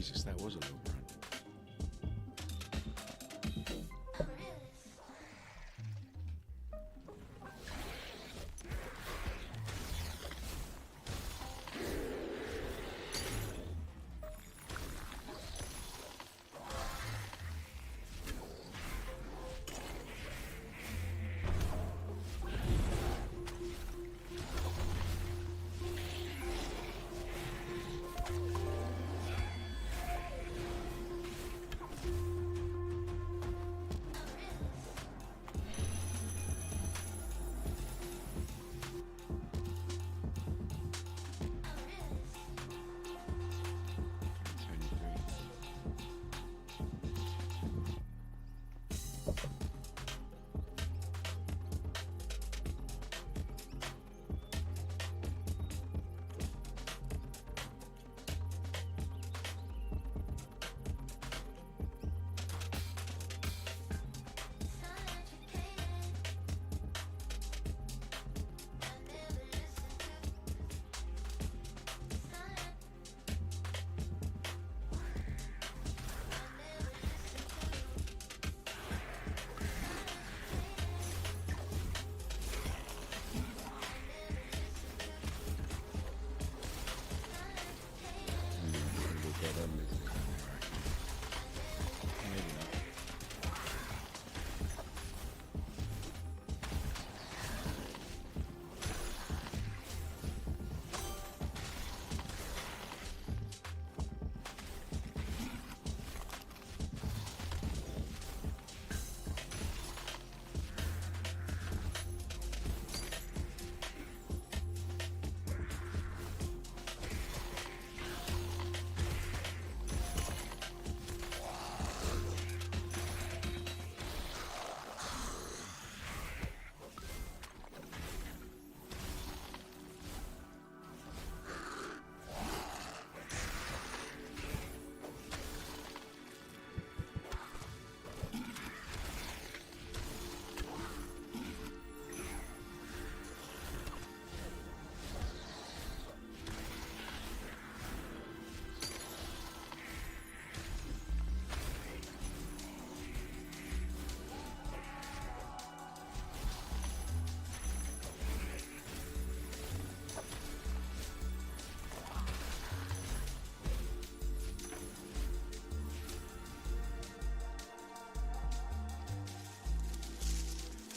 Jesus, that was a long run.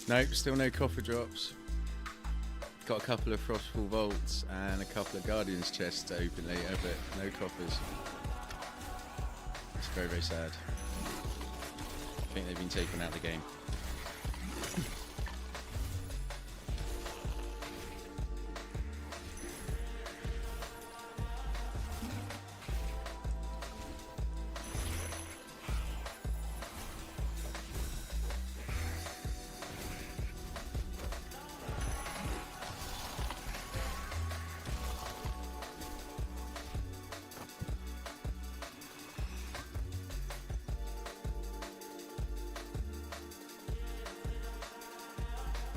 Nope, still no coffer drops. Got a couple of Frostfall Vaults and a couple of Guardian's chests to open later, but no coffers. It's very, very sad. I think they've been taken out of the game.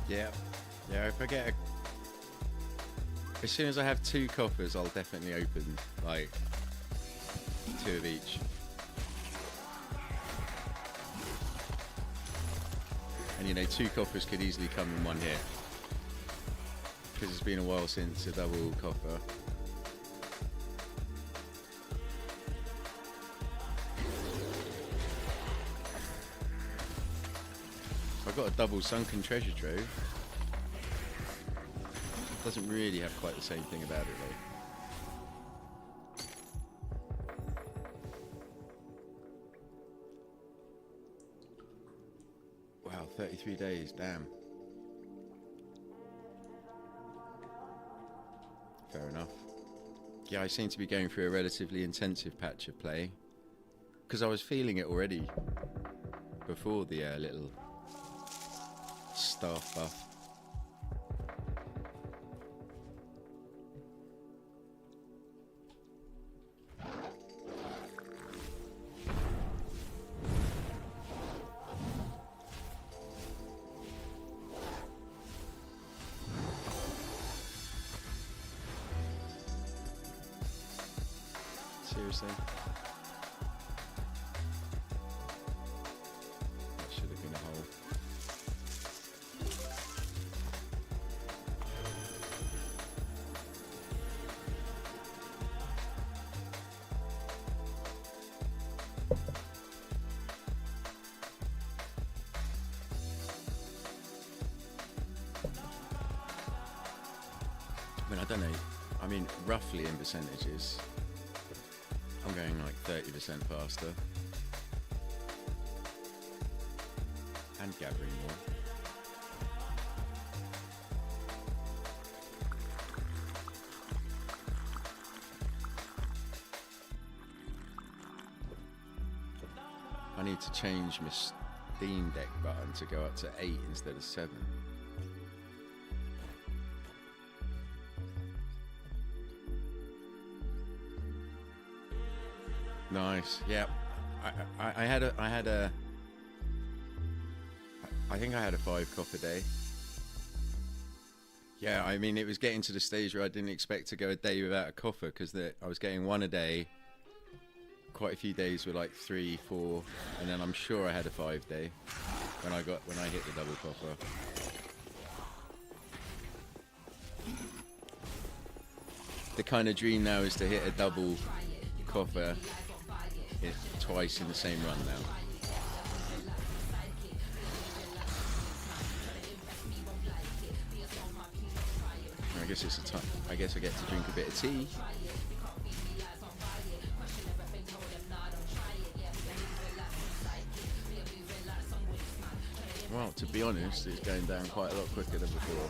Yeah, if I get as soon as I have 2 coffers, I'll definitely open, like, 2 of each. And, you know, 2 coffers could easily come in 1 hit. Because it's been a while since a double coffer. I've got a double sunken treasure trove. Doesn't really have quite the same thing about it though. Wow, 33 days, damn. Fair enough. Yeah, I seem to be going through a relatively intensive patch of play. Because I was feeling it already before the little staff buff. Seriously? don't know. I mean, roughly in percentages, I'm going like 30% faster and gathering more. I need to change my Steam Deck button to go up to 8 instead of 7. Nice. Yeah. I think I had a 5 copper day. Yeah, I mean, it was getting to the stage where I didn't expect to go a day without a coffer, because I was getting 1 a day. Quite a few days were like 3, 4, and then I'm sure I had a 5 day when I hit the double coffer. The kind of dream now is to hit a double coffer twice in the same run now. I guess it's a time. I guess I get to drink a bit of tea. Well, to be honest, it's going down quite a lot quicker than before.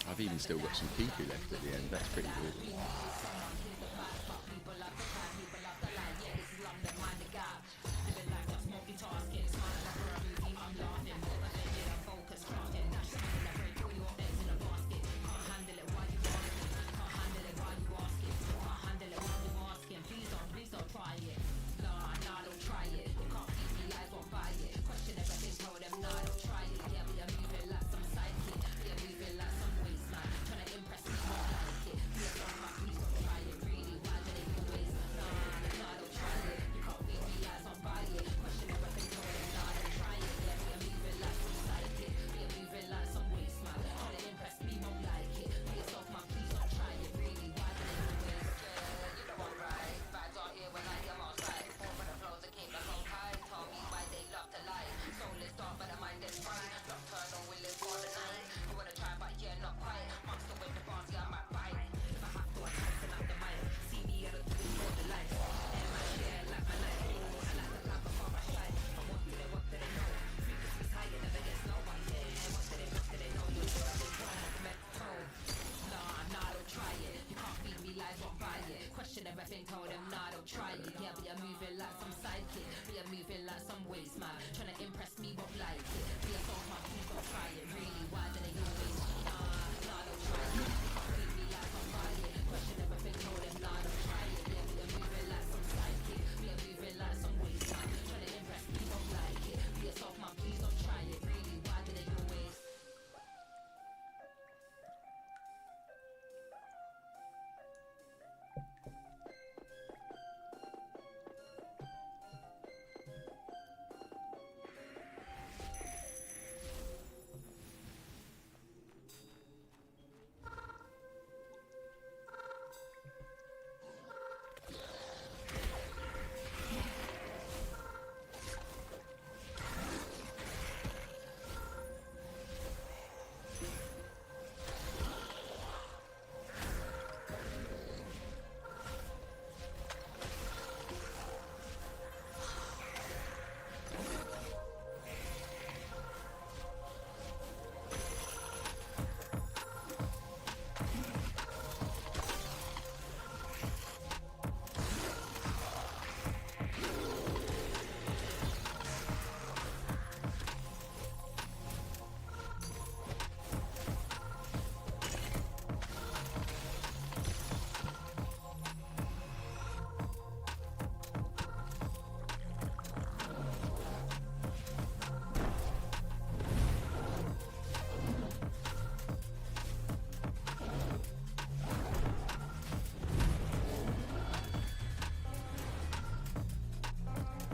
I've even still got some kiku left at the end. That's pretty good.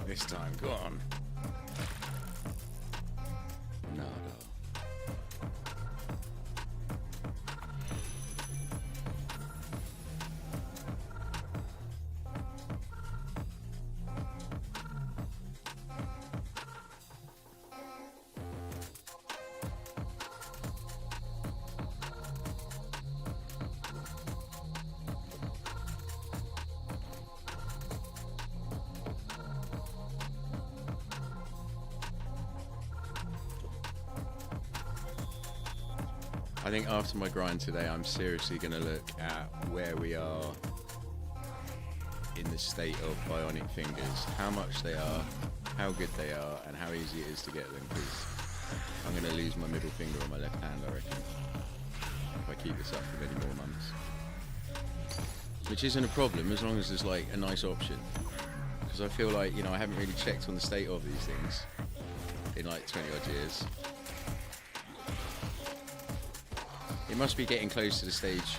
This time, go on. Nada. I think after my grind today, I'm seriously going to look at where we are in the state of bionic fingers, how much they are, how good they are, and how easy it is to get them, because I'm going to lose my middle finger on my left hand, I reckon, if I keep this up for many more months. Which isn't a problem as long as there's like a nice option, because I feel like, you know, I haven't really checked on the state of these things in like 20 odd years. It must be getting close to the stage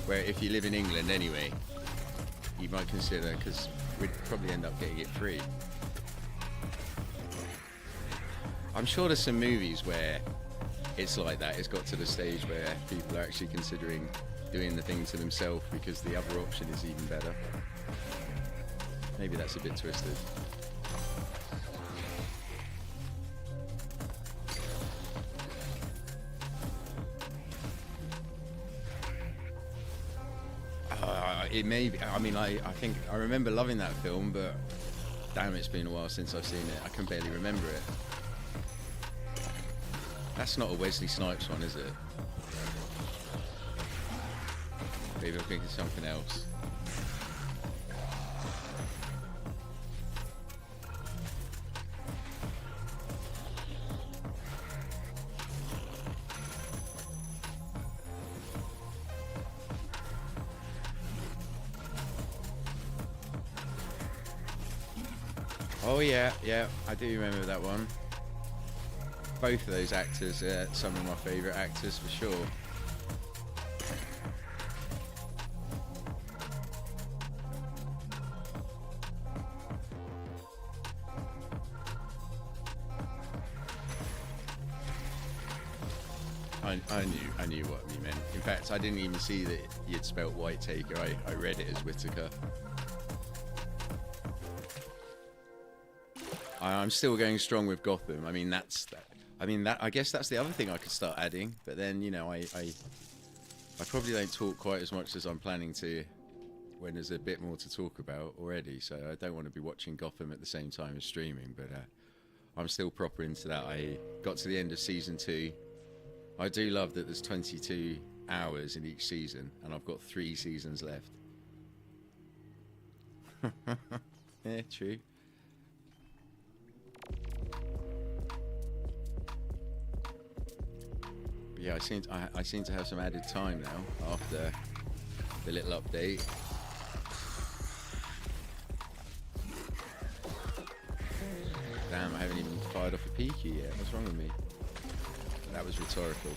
where if you live in England anyway, you might consider, because we'd probably end up getting it free. I'm sure there's some movies where it's like that. It's got to the stage where people are actually considering doing the thing to themselves because the other option is even better. Maybe that's a bit twisted. It may be, I mean, I think I remember loving that film, but damn, it's been a while since I've seen it. I can barely remember it. That's not a Wesley Snipes one, is it? Maybe I'm thinking something else. Oh yeah, I do remember that one. Both of those actors are some of my favourite actors for sure. I knew what you meant. In fact, I didn't even see that you'd spelt Whitaker. I read it as Whitaker. I'm still going strong with Gotham. I mean, I guess that's the other thing I could start adding. But then, you know, I probably don't talk quite as much as I'm planning to when there's a bit more to talk about already. So I don't want to be watching Gotham at the same time as streaming. But I'm still proper into that. I got to the end of season 2. I do love that there's 22 hours in each season, and I've got 3 seasons left. Yeah, true. But yeah, I seem to have some added time now after the little update. Damn, I haven't even fired off a PQ yet. What's wrong with me? That was rhetorical.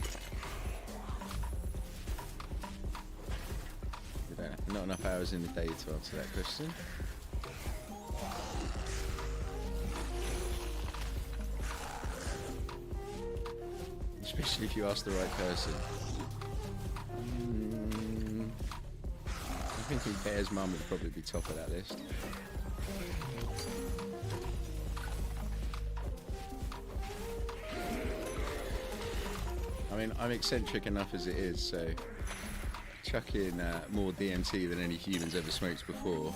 Not enough hours in the day to answer that question. Especially if you ask the right person. I'm thinking Bear's mum would probably be top of that list. I mean, I'm eccentric enough as it is, so chuck in more DMT than any humans ever smoked before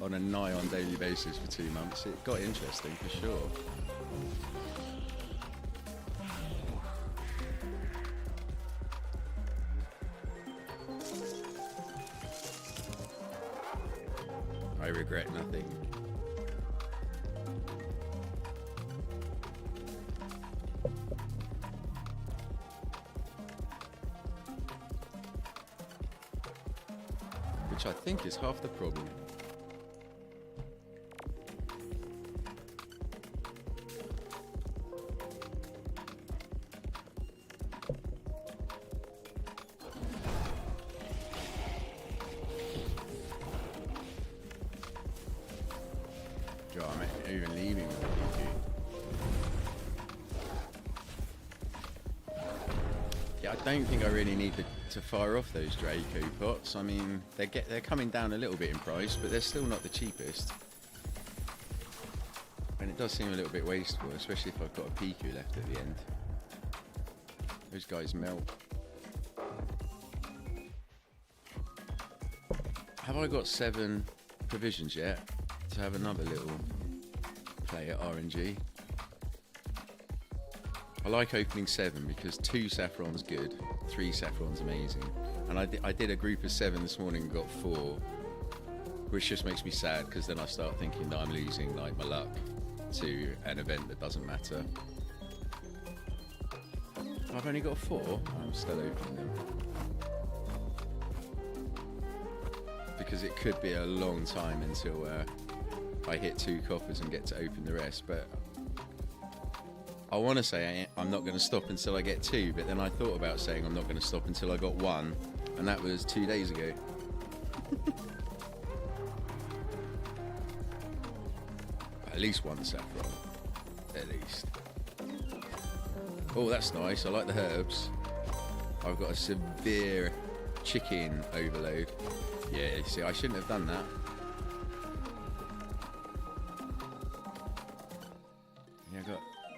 on a nigh-on daily basis for 2 months. It got interesting for sure. I regret nothing. Which I think is half the problem. God, I'm even leaving with the PQ. Yeah, I don't think I really need to fire off those Draco pots. I mean, they're coming down a little bit in price, but they're still not the cheapest. And it does seem a little bit wasteful, especially if I've got a PQ left at the end. Those guys melt. Have I got 7 provisions yet to have another little play at RNG? I like opening 7 because 2 saffron's good, 3 saffron's amazing. And I did a group of 7 this morning and got 4, which just makes me sad because then I start thinking that I'm losing like my luck to an event that doesn't matter. I've only got 4. I'm still opening them. Because it could be a long time until I hit 2 coffers and get to open the rest. But I want to say I'm not going to stop until I get 2, but then I thought about saying I'm not going to stop until I got 1, and that was 2 days ago. At least 1 saffron. At least. Oh, that's nice. I like the herbs. I've got a severe chicken overload. Yeah, you see, I shouldn't have done that. Yeah,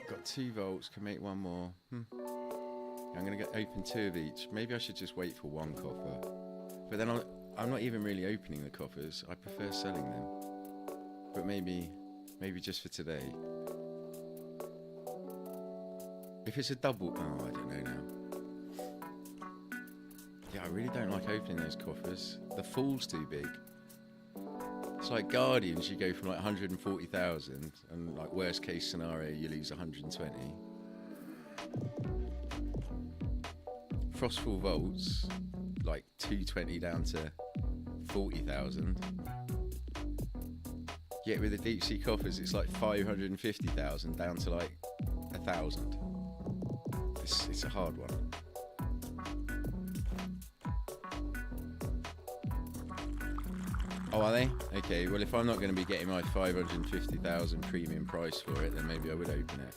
got 2 volts, can make 1 more. I'm going to open 2 of each. Maybe I should just wait for 1 copper. But then I'm not even really opening the coffers. I prefer selling them. But maybe just for today. If it's a double... Oh, I don't know now. Yeah, I really don't like opening those coffers. The fall's too big. It's like Guardians, you go from like 140,000 and like worst case scenario you lose 120. Frostfall Vaults, like 220 down to 40,000. Yet with the deep sea coffers it's like 550,000 down to like 1,000. It's a hard one. Oh, are they? Okay, well if I'm not going to be getting my 550,000 premium price for it, then maybe I would open it.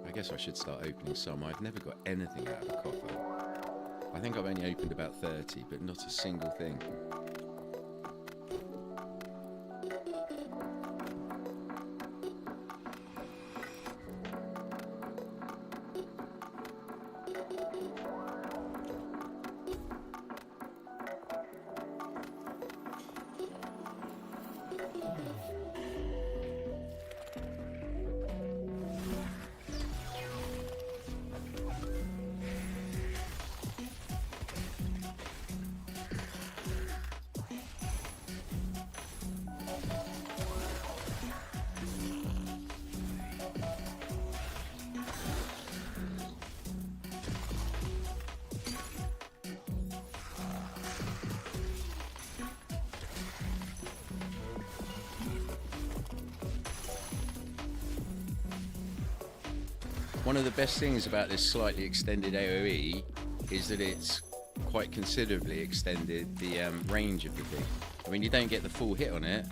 I guess I should start opening some. I've never got anything out of a coffer. I think I've only opened about 30, but not a single thing. One of the best things about this slightly extended AoE is that it's quite considerably extended the range of the thing. I mean, you don't get the full hit on it,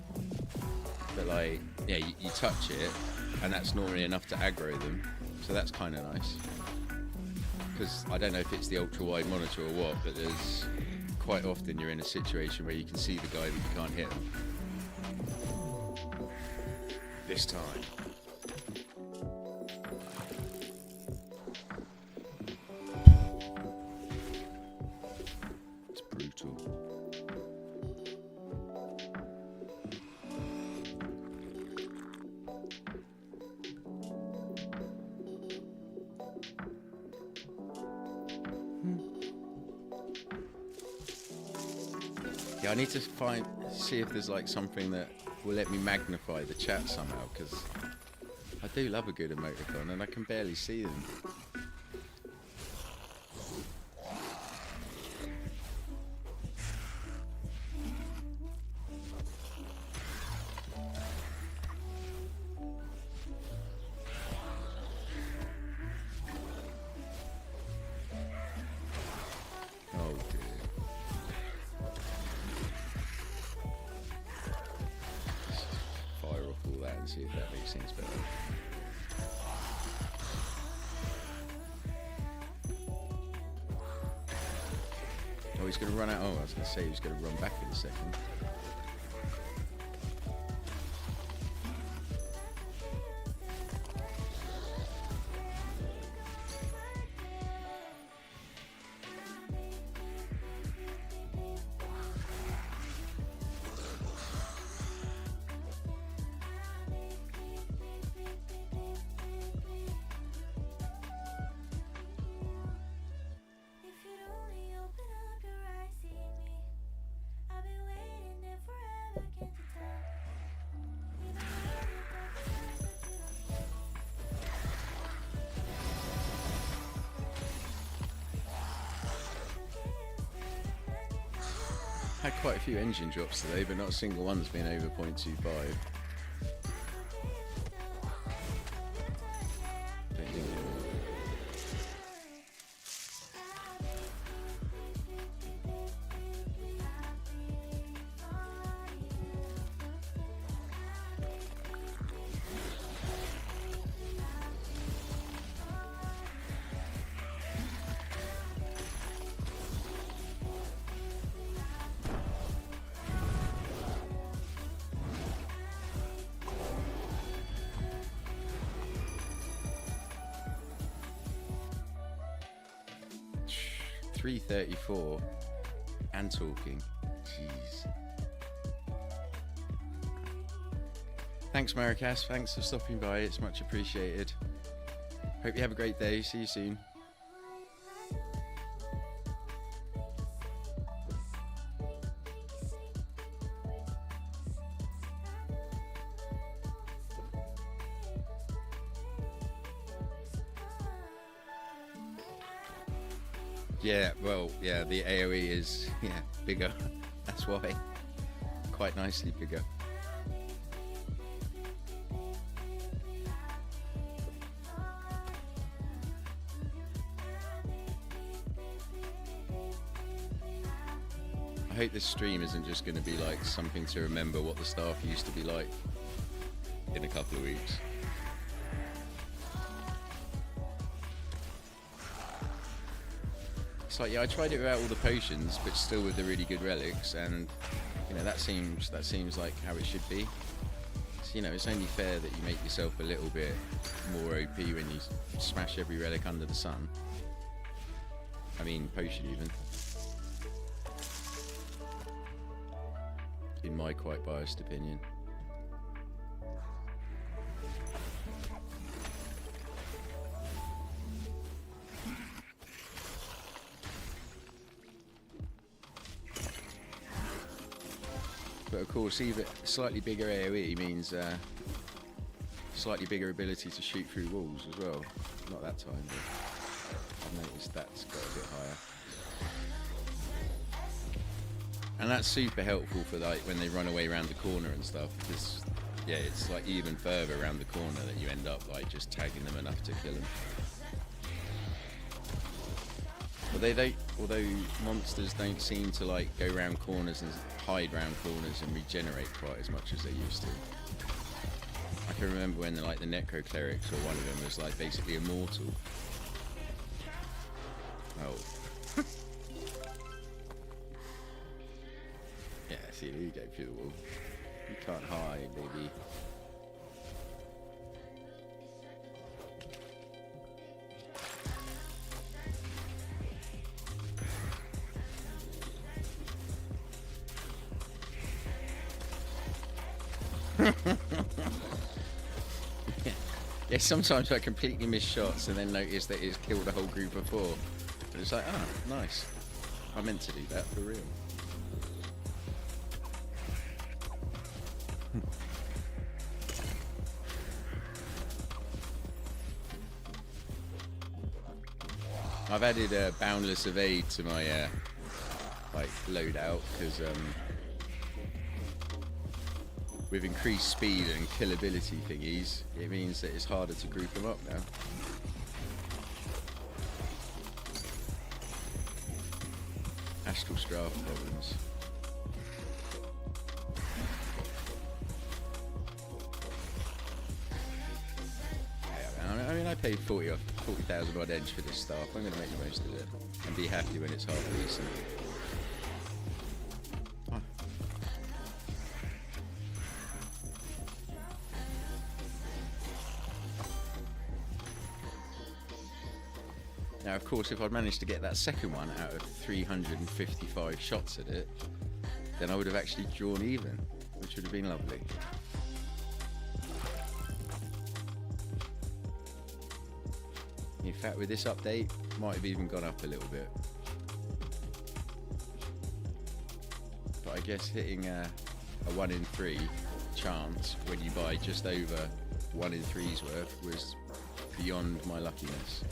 but like, yeah, you touch it, and that's normally enough to aggro them. So that's kind of nice. Because I don't know if it's the ultra-wide monitor or what, but there's quite often you're in a situation where you can see the guy but you can't hit him. This time. Yeah, I need to see if there's like something that will let me magnify the chat somehow, because I do love a good emoticon and I can barely see them. See if that makes things better. Oh, he's going to run out. Oh, I was going to say he's going to run back in a second. Had quite a few engine drops today, but not a single one's been over 0.25. Don't think it. 334 and talking. Jeez. Thanks, Maracas. Thanks for stopping by. It's much appreciated. Hope you have a great day. See you soon. Yeah, well, yeah, the AoE is, bigger. That's why. Quite nicely bigger. I hope this stream isn't just going to be like something to remember what the staff used to be like in a couple of weeks. It's like, yeah, I tried it without all the potions, but still with the really good relics, and that seems like how it should be. So, it's only fair that you make yourself a little bit more OP when you smash every relic under the sun. I mean, potion even. In my quite biased opinion. But of course, even slightly bigger AoE means slightly bigger ability to shoot through walls as well. Not that time, but I've noticed that's got a bit higher. And that's super helpful for like when they run away around the corner and stuff, because yeah, it's like even further around the corner that you end up like just tagging them enough to kill them. Although monsters don't seem to like go around corners and hide around corners and regenerate quite as much as they used to. I can remember when like the Necro Clerics or one of them was like basically immortal. Oh. Yeah, see, there you go through the wall. You can't hide, baby. Yeah, sometimes I completely miss shots and then notice that it's killed a whole group of 4. And it's like, nice. I meant to do that for real. I've added a Boundless Evade to my loadout because with increased speed and killability thingies, it means that it's harder to group them up now. Astral Strath problems. Yeah, I mean, I paid 40,000 odd edge for this stuff. I'm going to make the most of it and be happy when it's half decent. Now, of course, if I'd managed to get that second one out of 355 shots at it, then I would have actually drawn even, which would have been lovely. In fact, with this update, might have even gone up a little bit. But I guess hitting a 1 in 3 chance when you buy just over 1 in 3's worth was beyond my luckiness.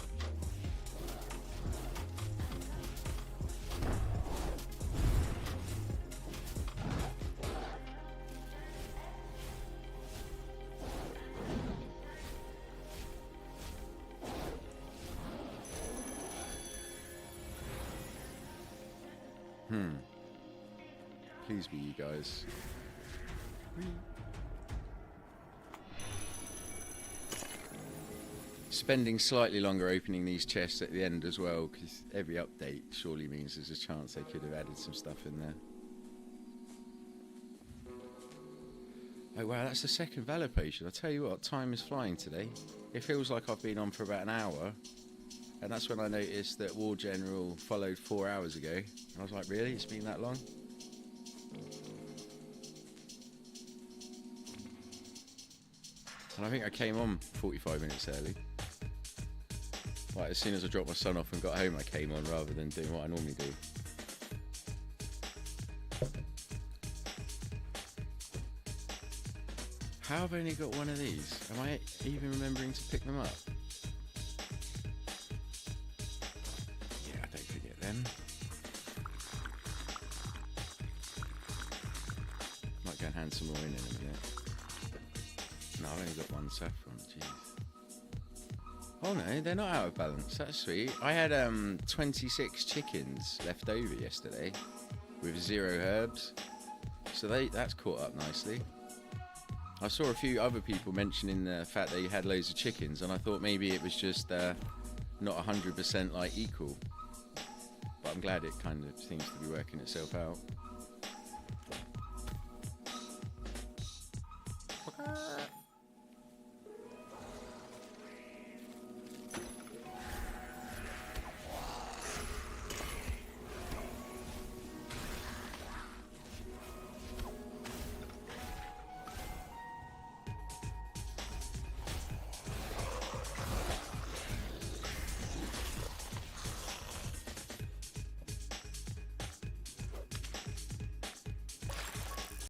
Please be you guys. Spending slightly longer opening these chests at the end as well, because every update surely means there's a chance they could have added some stuff in there. Oh wow, that's the second Valor potion. I'll tell you what, time is flying today. It feels like I've been on for about an hour, and that's when I noticed that War General followed 4 hours ago. And I was like, really? It's been that long? And I think I came on 45 minutes early. Like, as soon as I dropped my son off and got home, I came on rather than doing what I normally do. How have I only got one of these? Am I even remembering to pick them up? Yeah, don't forget them. Might go and hand some more in a minute. No, I've only got one saffron, jeez. Oh no, they're not out of balance. That's sweet. I had 26 chickens left over yesterday with 0 herbs, so that's caught up nicely. I saw a few other people mentioning the fact that you had loads of chickens, and I thought maybe it was just not 100% like equal. But I'm glad it kind of seems to be working itself out.